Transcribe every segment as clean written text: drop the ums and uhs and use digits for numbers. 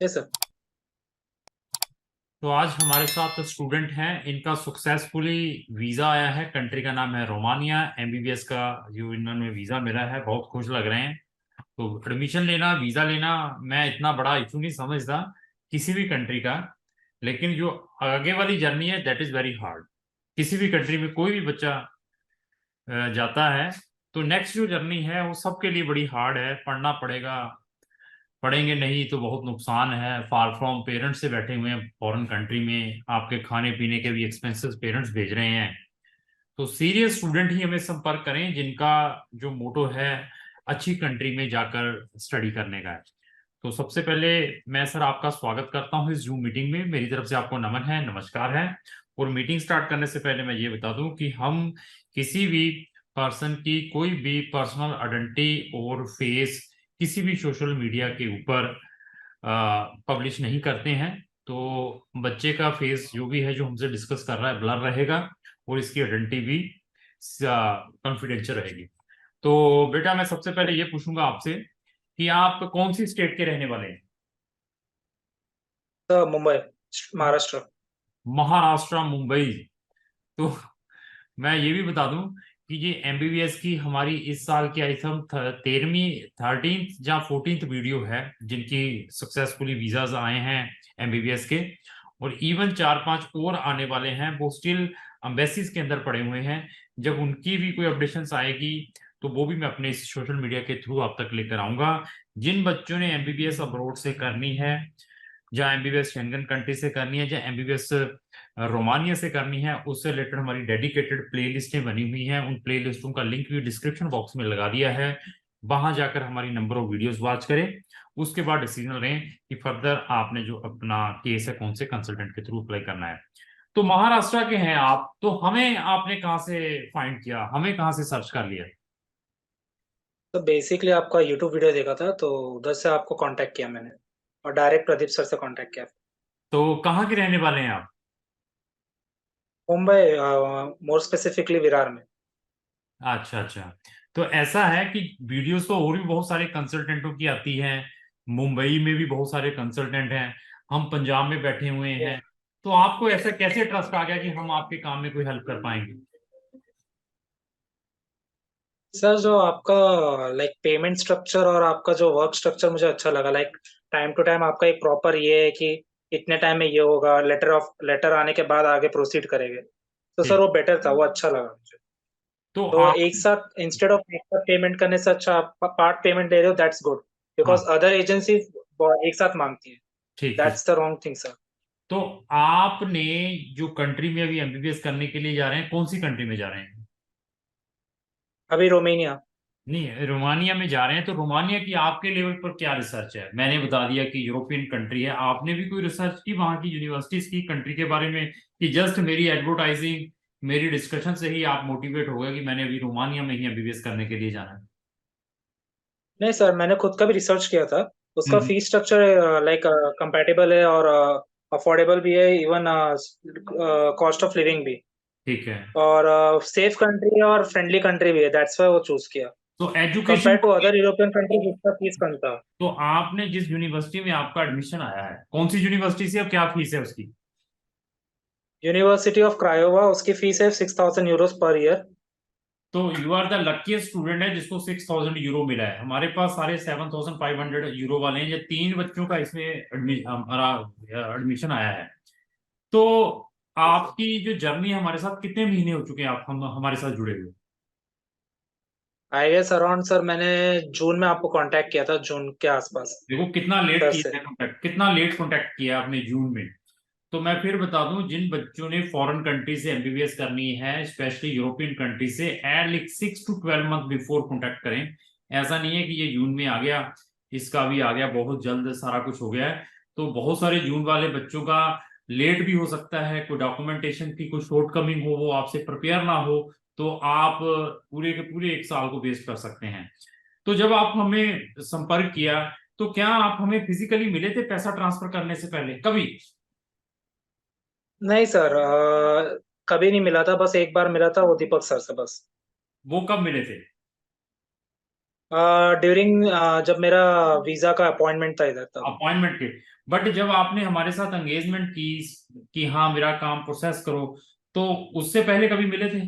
Yes sir. तो आज हमारे साथ स्टूडेंट हैं, इनका सक्सेसफुली वीजा आया है। कंट्री का नाम है रोमानिया। एमबीबीएस का जो इन्होंने वीजा मिला है, बहुत खुश लग रहे हैं। तो एडमिशन लेना, वीजा लेना, मैं इतना बड़ा इशू नहीं समझता किसी भी कंट्री का। लेकिन जो आगे वाली जर्नी है दैट इज वेरी हार्ड। किसी भी कंट्री में कोई भी बच्चा जाता है तो नेक्स्ट जो जर्नी है वो सबके लिए बड़ी हार्ड है। पढ़ना पड़ेगा, पढ़ेंगे नहीं तो बहुत नुकसान है। फार फ्रॉम पेरेंट्स से बैठे हुए हैं फॉरेन कंट्री में, आपके खाने पीने के भी एक्सपेंसेस पेरेंट्स भेज रहे हैं। तो सीरियस स्टूडेंट ही हमें संपर्क करें जिनका जो मोटो है अच्छी कंट्री में जाकर स्टडी करने का है। तो सबसे पहले मैं सर आपका स्वागत करता हूं इस जूम मीटिंग में। मेरी तरफ से आपको नमन है, नमस्कार है। और मीटिंग स्टार्ट करने से पहले मैं ये बता दूं कि हम किसी भी पर्सन की कोई भी पर्सनल आइडेंटिटी और फेस किसी भी सोशल मीडिया के ऊपर पब्लिश नहीं करते हैं। तो बच्चे का फेस जो भी है जो हमसे डिस्कस कर रहा है ब्लर रहेगा और इसकी आइडेंटिटी भी कॉन्फिडेंशियल रहेगी। तो बेटा मैं सबसे पहले ये पूछूंगा आपसे कि आप कौन सी स्टेट के रहने वाले हैं? सर मुंबई, महाराष्ट्र। महाराष्ट्र, मुंबई। तो मैं ये भी बता दूं कि ये एमबीबीएस की हमारी इस साल की आई थिंक 13वीं या 14वीं वीडियो है जिनकी सक्सेसफुली वीजाज आए हैं एमबीबीएस के। और इवन 4-5 और आने वाले हैं, वो स्टिल एम्बेसीज के अंदर पड़े हुए हैं। जब उनकी भी कोई अपडेशंस आएगी तो वो भी मैं अपने सोशल मीडिया के थ्रू आप तक लेकर आऊंगा। जिन बच्चों ने एमबीबीएस अब्रॉड से करनी है, जहाँ एमबीबीएस शेंगन कंट्री से करनी है, जहाँ एमबीबीएस रोमानिया से करनी है, उससे रिलेटेड हमारी डेडिकेटेड प्ले लिस्टें बनी हुई हैं। उन प्ले लिस्टों का लिंक भी डिस्क्रिप्शन बॉक्स में लगा दिया है। वहां जाकर हमारी नंबर ऑफ वीडियोस वॉच करें। उसके बाद डिसीजन लें कि फर्दर आपने जो अपना केस है कौन से कंसल्टेंट के थ्रू अप्लाई करना है। तो महाराष्ट्र के हैं आप, तो हमें आपने कहाँ से फाइंड किया, हमें कहाँ से सर्च कर लिया? तो बेसिकली आपका यूट्यूब वीडियो देखा था तो उधर से आपको कांटेक्ट किया मैंने, और डायरेक्ट प्रदीप सर से कांटेक्ट किया। तो कहाँ के रहने वाले हैं आप? मुंबई, मोर स्पेसिफिकली विरार में। अच्छा अच्छा। तो ऐसा है कि वीडियोस तो और भी बहुत सारे कंसल्टेंटों की आती हैं। मुंबई में भी बहुत सारे कंसल्टेंट हैं, हम पंजाब में बैठे हुए हैं। तो आपको ऐसा कैसे ट्रस्ट आ गया कि हम आपके काम में कोई हेल्प कर पाएंगे? सर जो आपका लाइक पेमेंट स्ट्रक्चर और आपका जो वर्क स्ट्रक्चर मुझे अच्छा लगा। लाइक टाइम टू टाइम आपका एक प्रॉपर ये है कि इतने टाइम में ये होगा, लेटर आने के बाद आगे प्रोसीड करेंगे। तो सर ठीक। वो बेटर था, वो अच्छा लगा मुझे। तो तो आप। एक साथ इंस्टेड ऑफ एक साथ पेमेंट करने से अच्छा आप पार्ट पेमेंट दे रहे हो, दैट्स गुड। हाँ। बिकॉज अदर एजेंसी एक साथ मांगती है। ठीक ठीक। That's the wrong thing sir. तो आपने जो कंट्री में अभी एमबीबीएस करने के लिए जा रहे हैं, कौन सी कंट्री में जा रहे हैं? अभी रोमेनिया। नहीं, रोमानिया में जा रहे हैं तो रोमानिया की आपके लेवल पर क्या रिसर्च है? मैंने बता दिया कि यूरोपियन कंट्री है, आपने भी कोई रिसर्च की वहां की यूनिवर्सिटीज की कंट्री के बारे में, कि जस्ट मेरी एडवर्टाइजिंग, मेरी डिस्कशन से ही आप मोटिवेट हो गए कि मैंने अभी रोमानिया में ही एमबीबीएस करने के लिए जाना है? नहीं सर, मैंने खुद का भी रिसर्च किया था। उसका हम्म। फीस स्ट्रक्चर लाइक कंपैटिबल है और अफोर्डेबल भी है, इवन कॉस्ट ऑफ लिविंग भी। ठीक है। और सेफ कंट्री है और फ्रेंडली कंट्री भी है, दैट्स वाई वो चूज किया। तो education. Compare to other European countries उसका फीस कम था। तो आपने जिस यूनिवर्सिटी में आपका एडमिशन आया है, कौन सी यूनिवर्सिटी से और क्या फीस है उसकी? यूनिवर्सिटी ऑफ क्रायोवा, उसकी फीस है 6,000 यूरोज पर ईयर। तो you are the luckiest student है जिसको 6,000 यूरो मिला है। हमारे पास सारे 7,500 यूरो वाले हैं। ये 3 बच्चों का इसमें हमारा एडमिशन आया है। तो आपकी जो जर्नी है, हमारे साथ कितने महीने हो चुके हैं आप हम हमारे साथ जुड़े हुए? आई गेस अराउंड सर, मैंने जून में आपको कांटेक्ट किया था, जून के आसपास। देखो कितना लेट उधर से। किया है कॉन्टेक्ट, कितना लेट कॉन्टेक्ट किया है आपने जून में। तो मैं फिर बता दूं, जिन बच्चों ने फॉरेन कंट्री से एमबीबीएस करनी है, स्पेशली यूरोपियन कंट्री से, at 6 to 12 month before contact करें। ऐसा नहीं है कि ये जून में आ गया, इसका भी आ गया बहुत जल्द, सारा कुछ हो गया है। तो बहुत सारे जून वाले बच्चों का लेट भी हो सकता है, कोई डॉक्यूमेंटेशन की कोई शॉर्ट कमिंग हो, वो आपसे प्रिपेयर ना हो, तो आप पूरे के पूरे 1 साल को वेस्ट कर सकते हैं। तो जब आप हमें संपर्क किया, तो क्या आप हमें फिजिकली मिले थे पैसा ट्रांसफर करने से पहले कभी? नहीं सर, कभी नहीं मिला था, बस एक बार मिला था, वो दीपक सर से बस। वो कब मिले थे? ड्यूरिंग जब मेरा वीजा का अपॉइंटमेंट था इधर तब। अपॉइंटमेंट के, बट जब आपने हमारे साथ एंगेजमेंट की कि हाँ मेरा काम प्रोसेस करो, तो उससे पहले कभी मिले थे?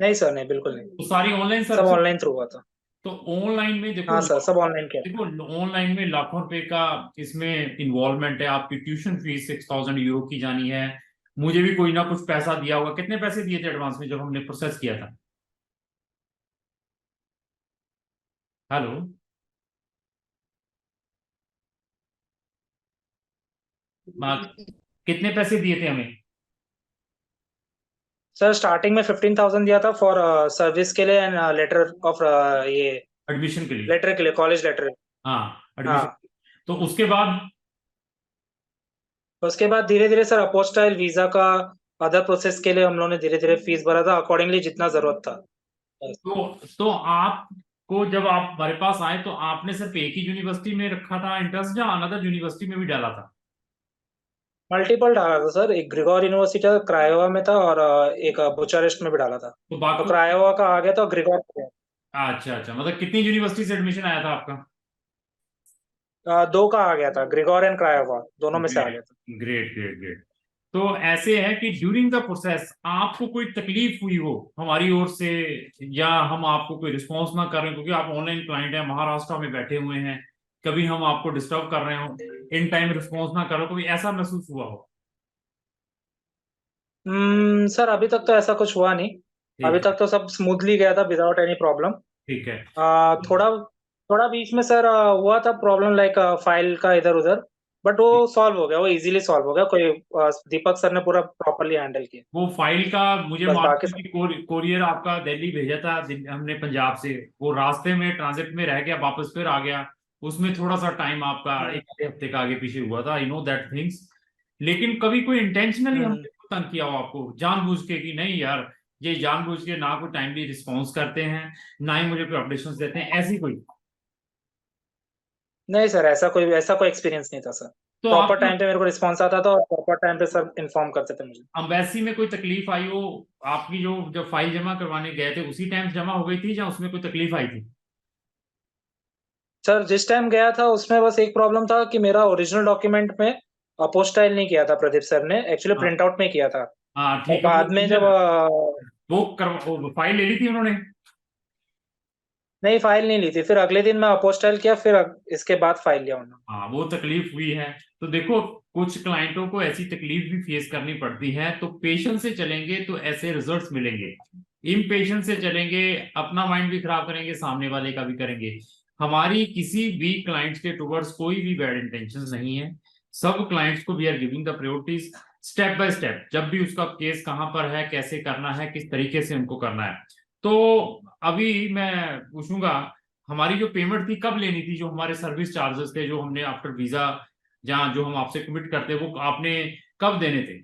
नहीं सर, नहीं, बिल्कुल तो नहीं। सारी ऑनलाइन सब सर्विस। ऑनलाइन थ्रू हुआ था। तो ऑनलाइन में देखो, हाँ सर, सब ऑनलाइन किया था। देखो ऑनलाइन में लाखों रुपए का इसमें इन्वॉल्वमेंट है। आपकी ट्यूशन फीस 6,000 यूरो की जानी है। मुझे भी कोई ना कुछ पैसा दिया होगा। कितने पैसे दिए थे एडवांस में जब हमने प्रोसेस किया था? हेलो। कितने पैसे दिए थे हमें? सर स्टार्टिंग में 15,000 दिया था फॉर सर्विस के लिए एंड लेटर ऑफ ये एडमिशन के लिए? लेटर के लिए, कॉलेज लेटर। हाँ, एडमिशन। हाँ। तो उसके बाद? उसके बाद धीरे धीरे सर अपोस्टाइल वीजा का अदर प्रोसेस के लिए हम लोगों ने धीरे धीरे फीस भरा था अकॉर्डिंगली जितना जरूरत था। तो आपको जब आप हमारे पास आए तो आपने सिर्फ एक ही यूनिवर्सिटी में रखा था इंटरेस्ट, या अनदर यूनिवर्सिटी में भी डाला था? मल्टीपल डाला था सर, एक ग्रिगोर यूनिवर्सिटी था क्रायोवा में था और एक बुचारेस्ट में भी डाला था। तो तो बाकी। क्रायोवा का आ गया था, ग्रिगोर का अच्छा अच्छा, मतलब कितनी यूनिवर्सिटी से एडमिशन आया था आपका? दो का आ गया था, ग्रिगोर एंड क्रायोवा दोनों में से आ ग्रेट गया था। Great great great. तो ऐसे है कि ड्यूरिंग द प्रोसेस आपको कोई तकलीफ हुई हो हमारी ओर से, या हम आपको कोई रिस्पॉन्स ना कर रहे हैं, क्योंकि आप ऑनलाइन क्लाइंट हैं, महाराष्ट्र में बैठे हुए हैं, कभी हम आपको डिस्टर्ब कर रहे हो, इन टाइम रिस्पॉन्स ना करो, कभी ऐसा महसूस हुआ हो? सर अभी तक तो ऐसा कुछ हुआ नहीं। अभी ठीक है। तक तो सब स्मूथली गया था विदाउट एनी प्रॉब्लम। ठीक है। थोड़ा थोड़ा बीच में सर हुआ था प्रॉब्लम लाइक फाइल का इधर उधर, बट वो सॉल्व हो गया, वो इजीली सॉल्व हो गया। कोई दीपक सर ने पूरा प्रॉपरली हैंडल किया। वो फाइल का मुझे बस मालूम बाकी है सब। कि कोरियर आपका दिल्ली भेजा था, हमने पंजाब से। वो रास्ते में ट्रांजिट में रह गया, वापस फिर आ गया। उसमें थोड़ा सा टाइम आपका हम्म, एक आधे हफ्ते का आगे पीछे हुआ था, आई नो दैट थिंग्स। लेकिन कभी कोई इंटेंशनली हम्म। हमने तंग किया हो आपको जानबूझ के कि नहीं यार, ये जानबूझ के ना कोई टाइमली रिस्पॉन्स करते हैं, ना ही मुझे कोई अपडेशन देते हैं, ऐसी कोई? नहीं सर, ऐसा कोई एक्सपीरियंस नहीं था सर। तो प्रॉपर आपको टाइम पे मेरे को रिस्पॉन्स आता था और प्रॉपर टाइम पे सर इन्फॉर्म करते थे मुझे। अम्बेसी में कोई तकलीफ आई हो? आपकी जो जब फाइल जमा करवाने गए थे उसी टाइम जमा हो गई थी, या उसमें कोई तकलीफ आई थी? सर जिस टाइम गया था उसमें बस एक प्रॉब्लम था कि मेरा ओरिजिनल डॉक्यूमेंट में अपोस्टाइल नहीं किया था प्रदीप सर ने, एक्चुअली हाँ। प्रिंट आउट में किया था। हाँ और ठीक है, वो बाद में जब वो फाइल ले ली थी उन्होंने? नहीं, फाइल नहीं ली थी, फिर अगले दिन मैं अपोस्टाइल किया, फिर इसके बाद फाइल लिया उन्होंने। हाँ, वो तकलीफ हुई है। तो देखो, कुछ क्लाइंटों को ऐसी तकलीफ भी फेस करनी पड़ती है, तो पेशेंस से चलेंगे तो ऐसे रिजल्ट्स मिलेंगे। इम्पेशेंस से चलेंगे, अपना माइंड भी खराब करेंगे, सामने वाले का भी करेंगे। हमारी किसी भी क्लाइंट्स के टुवर्ड्स कोई भी बैड इंटेंशन नहीं है। सब क्लाइंट्स को we are giving the priorities, step by step. जब भी उसका केस कहाँ पर है, कैसे करना है, किस तरीके से उनको करना है। तो अभी मैं पूछूंगा, हमारी जो पेमेंट थी कब लेनी थी? जो हमारे सर्विस चार्जेस थे, जो हमने आफ्टर वीजा, जहाँ जो हम आपसे कमिट करते हैं, वो आपने कब देने थे?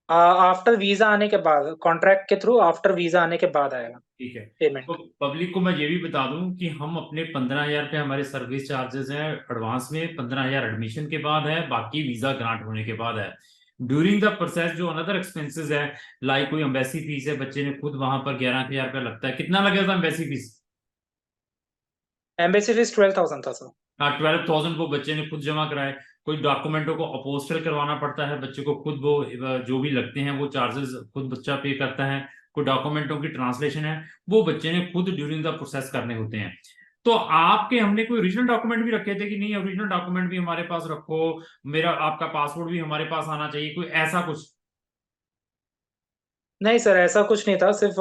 आफ्टर वीजा आने के बाद, कॉन्ट्रैक्ट के थ्रू आफ्टर वीजा आने के बाद आएगा ठीक है। तो पेमेंट। पब्लिक को मैं ये भी बता दूं कि हम अपने 15,000 हमारे सर्विस चार्जेस हैं एडवांस में, 15,000 एडमिशन के बाद है, बाकी वीजा ग्रांट होने के बाद है। ड्यूरिंग द प्रोसेस जो अनदर एक्सपेंसेस है, लाइक कोई एम्बेसी फीस है, बच्चे ने खुद वहां पर 11,000 लगता है। कितना लगेगा था एम्बेसी फीस? एम्बेसी फीस 12,000 था सर। हाँ, 12,000 वो बच्चे ने खुद जमा कराए। कोई डॉक्यूमेंटों को अपोस्टल करवाना पड़ता है बच्चे को खुद, वो जो भी लगते हैं वो चार्जेस खुद बच्चा पे करता है। कोई डॉक्यूमेंटों की ट्रांसलेशन है, वो बच्चे ने खुद ड्यूरिंग द प्रोसेस करने होते हैं। तो आपके हमने कोई ओरिजिनल डॉक्यूमेंट भी रखे थे कि नहीं, ओरिजिनल डॉक्यूमेंट भी हमारे पास रखो, मेरा आपका पासपोर्ट भी हमारे पास आना चाहिए, कोई ऐसा कुछ? नहीं सर, ऐसा कुछ नहीं था, सिर्फ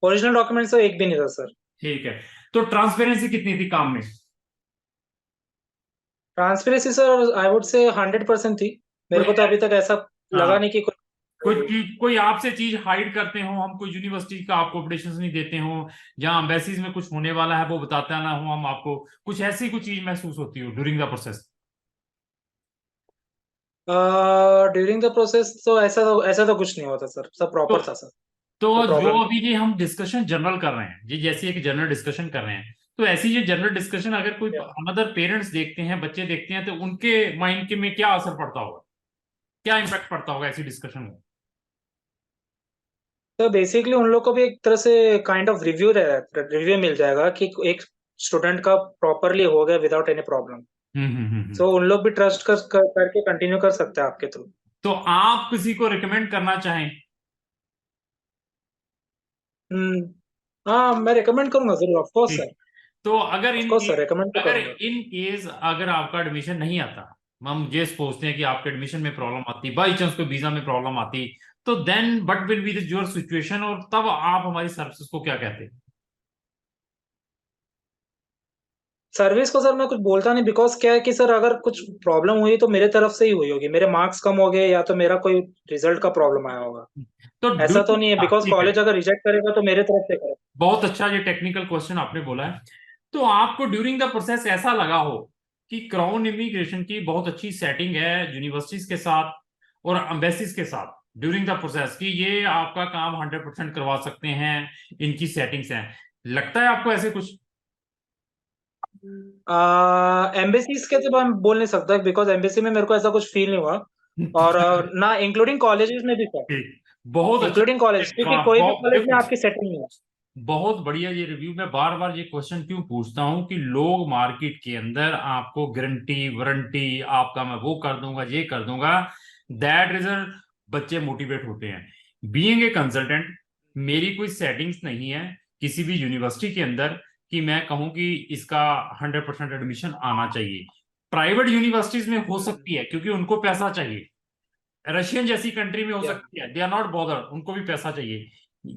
ओरिजिनल डॉक्यूमेंट्स तो एक भी नहीं था सर। ठीक है। तो ट्रांसपेरेंसी कितनी थी काम में? Transparency sir I would say 100% थी। मेरे कोई को तो अभी तक ऐसा लगा हाँ, नहीं कि कोई। कोई आपसे चीज हाइड करते हो, हम कोई यूनिवर्सिटी का आपको अपडेशन नहीं देते हो, जहां एम्बेसीज में कुछ होने वाला है वो बताता ना हो हम आपको, कुछ ऐसी कुछ चीज महसूस होती हो during the process? During the process तो ऐसा तो कुछ नहीं हुआ था सर, सब तो प्रॉपर था सर। तो कोई जो प्रॉब्लम नहीं। अभी ये हम डिस्कशन जनरल कर रहे हैं, ये जैसे एक जनरल डिस्कशन कर रहे हैं, तो ऐसी ये जनरल डिस्कशन अगर कोई अनदर पेरेंट्स देखते हैं, बच्चे देखते हैं, तो उनके माइंड के में क्या असर पड़ता होगा, क्या इम्पैक्ट पड़ता होगा ऐसी डिस्कशन में? तो बेसिकली उन लोग को भी एक तरह से काइंड ऑफ रिव्यू मिल जाएगा कि एक स्टूडेंट का प्रॉपरली हो गया विदाउट एनी प्रॉब्लम। सो उन लोग भी ट्रस्ट करके कंटिन्यू कर सकते हैं आपके थ्रू। तो आप किसी को रिकमेंड करना चाहें? हम्म। हाँ, मैं रिकमेंड करूंगा जरूर, ऑफ कोर्स ठीक। सर। तो ऑफ कोर्स सर, रिकमेंड तो अगर करूंगा। इन केस अगर आपका एडमिशन नहीं आता, हम ये सोचते हैं कि आपके एडमिशन में प्रॉब्लम आती, बाई चांस कोई वीजा में प्रॉब्लम आती, तो then what will be your situation, और तब आप हमारी सर्विसेज को क्या कहते हैं? सर्विस को सर मैं कुछ बोलता नहीं, बिकॉज क्या है कि सर अगर कुछ प्रॉब्लम हुई तो मेरे तरफ से ही हुई होगी, मेरे मार्क्स कम हो गए या तो मेरा कोई रिजल्ट का प्रॉब्लम आया होगा। तो ऐसा तो नहीं है, बिकॉज ठीक है, कॉलेज अगर रिजेक्ट करेगा तो मेरे तरफ से करेगा। बहुत अच्छा ये टेक्निकल क्वेश्चन आपने बोला है। तो आपको ड्यूरिंग द प्रोसेस ऐसा लगा हो कि क्राउन इमिग्रेशन की बहुत अच्छी सेटिंग है यूनिवर्सिटीज के साथ और एम्बेसीज के साथ ड्यूरिंग द प्रोसेस, कि ये आपका काम 100% करवा सकते हैं, इनकी सेटिंग्स हैं, लगता है आपको ऐसे कुछ? एम्बेसीज के तो मैं बोल नहीं सकता, बिकॉज एम्बेसी में मेरे को ऐसा कुछ फील नहीं हुआ। और ना इंक्लूडिंग कॉलेजेस में भी सर। ठीक, बहुत अच्छा। इंक्लूडिंग कॉलेज, क्योंकि कोई भी कॉलेज में देखो, आपकी सेटिंग नहीं है। बहुत बढ़िया ये रिव्यू। मैं बार बार ये क्वेश्चन क्यों पूछता हूं कि लोग मार्केट के अंदर आपको गारंटी वारंटी, आपका मैं वो कर दूंगा ये कर दूंगा, दैट रिजल्ट बच्चे मोटिवेट होते हैं। बीइंग ए कंसल्टेंट, मेरी कोई सेटिंग्स नहीं है किसी भी यूनिवर्सिटी के अंदर कि मैं कहूं कि इसका 100% एडमिशन आना चाहिए। प्राइवेट यूनिवर्सिटीज में हो सकती है क्योंकि उनको पैसा चाहिए, रशियन जैसी कंट्री में हो क्या? सकती है, दे आर नॉट बॉदर्ड, उनको भी पैसा चाहिए।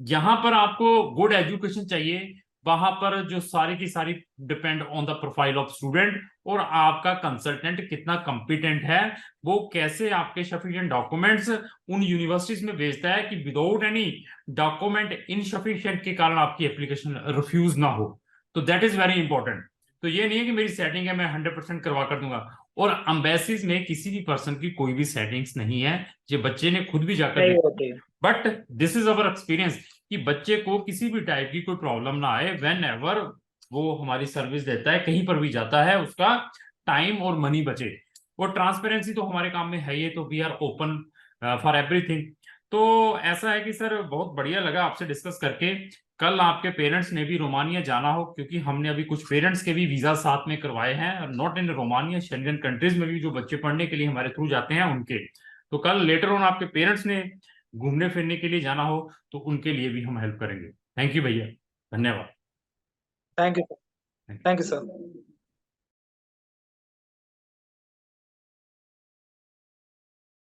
यहाँ पर आपको गुड एजुकेशन चाहिए, वहां पर जो सारी की सारी depend on the profile of student, और आपका कंसल्टेंट कितना कॉम्पिटेंट है, वो कैसे आपके सफिशिएंट डॉक्यूमेंट्स उन यूनिवर्सिटीज में भेजता है कि विदाउट एनी डॉक्यूमेंट इनसफिशिएंट के कारण आपकी एप्लीकेशन रिफ्यूज ना हो। तो दैट इज वेरी इंपॉर्टेंट। तो ये नहीं है कि मेरी सेटिंग है मैं 100% करवा कर दूंगा। और अम्बेसीज में किसी भी पर्सन की कोई भी सेटिंग्स नहीं है, ये बच्चे ने खुद भी जाकर नहीं देखा। होती है। But this is our experience कि बच्चे को किसी भी टाइप की कोई प्रॉब्लम ना आए वेन एवर वो हमारी सर्विस देता है, कहीं पर भी जाता है, उसका टाइम और मनी बचे। और ट्रांसपेरेंसी तो हमारे काम में है, ये तो we are open for everything. तो ऐसा है कि सर बहुत बढ़िया लगा आपसे डिस्कस करके। कल आपके पेरेंट्स ने भी रोमानिया जाना हो, क्योंकि हमने अभी कुछ पेरेंट्स के भी वीजा साथ में करवाए हैं, not in Romania, Schengen countries में भी जो बच्चे पढ़ने के लिए हमारे थ्रू जाते हैं उनके। तो कल लेटर ऑन आपके पेरेंट्स ने घूमने फिरने के लिए जाना हो तो उनके लिए भी हम हेल्प करेंगे। थैंक यू भैया, धन्यवाद। Thank you sir. Thank you sir.